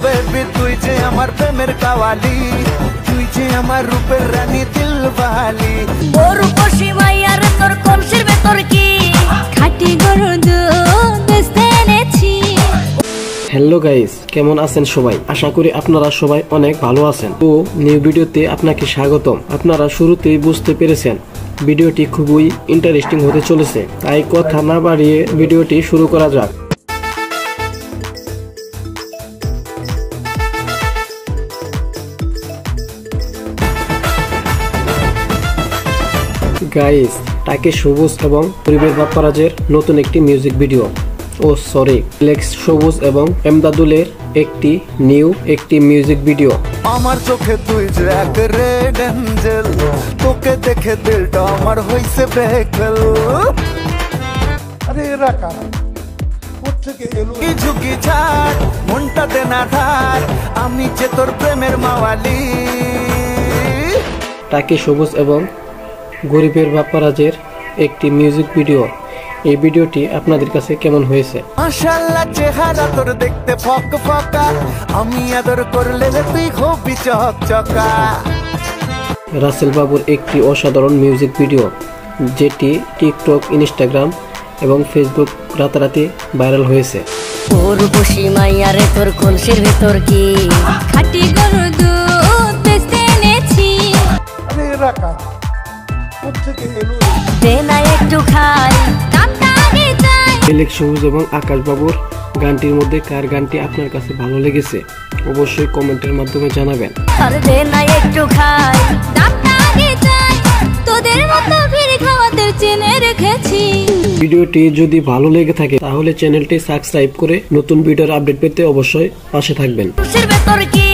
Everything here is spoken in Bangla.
বেবি তুই যে আমার প্রেমের কাওয়ালি, তুই যে আমার রূপের রানী দিলওয়ালি। ও রূপসী মাইয়ার তোর কলসির ভেতর কি খাঁটি গরুর দুধ বেচতে এনেছি। হ্যালো গাইস, কেমন আছেন সবাই? আশা করি আপনারা সবাই অনেক ভালো আছেন। তো নিউ ভিডিওতে আপনাকে স্বাগতম। আপনারা শুরুতেই বুঝতে পেরেছেন ভিডিওটি খুবই ইন্টারেস্টিং হতে চলেছে, তাই কথা না বাড়িয়ে ভিডিওটি শুরু করা যাক। গাইস, টাকে সবুজ এবং পরিবেশ বাপ্পারাজের নতুন একটি মিউজিক ভিডিও, লেক্স সবুজ এবং এমদাদুলের একটি মিউজিক ভিডিও। আমার চোখে তুই যে এক রেড এঞ্জেল, তোকে দেখে দিলটা আমার হইছে বেকল। আরে এরা কারা, কোত্থেকে এলো? কি ঝুঁকি ছাড়, মনটা দে না ধার, আমি যে তোর প্রেমের মাওয়ালি। টাকে সবুজ এবং গরিবের বাপ্পারাজের একটি মিউজিক ভিডিও। এই ভিডিওটি আপনাদের কাছে কেমন হয়েছে? মাশাআল্লাহ চেহারা তোর দেখতে ফকফকা, আমি আদর করলে তুই হবি চকচকা। রাসেল বাবুর একটি অসাধারণ মিউজিক ভিডিও, যেটি টিকটক, ইনস্টাগ্রাম এবং ফেসবুক রাতারাতি ভাইরাল হয়েছে। ও রূপসী মাইয়ার তোর কলসির ভেতর কি খাঁটি গরুর দুধ বেচতে এনেছি। আরে এরা কারা, কোত্থেকে এলো? দে না একটু খাই, দামটা আগে চাই। লেক্স সবুজ এবং আকাশ বাবুর গানটির মধ্যে কার গানটি আপনার কাছে ভালো লেগেছে অবশ্যই কমেন্টের মাধ্যমে জানাবেন। আর দে না একটু খাই, দামটা আগে চাই। তোদের মতো ফিরে খাওয়াতে চেনে রেখেছি। ভিডিওটি যদি ভালো লেগে থাকে তাহলে চ্যানেলটি সাবস্ক্রাইব করে নতুন ভিডিওর আপডেট পেতে অবশ্যই পাশে থাকবেন। কলসির ভেতর কি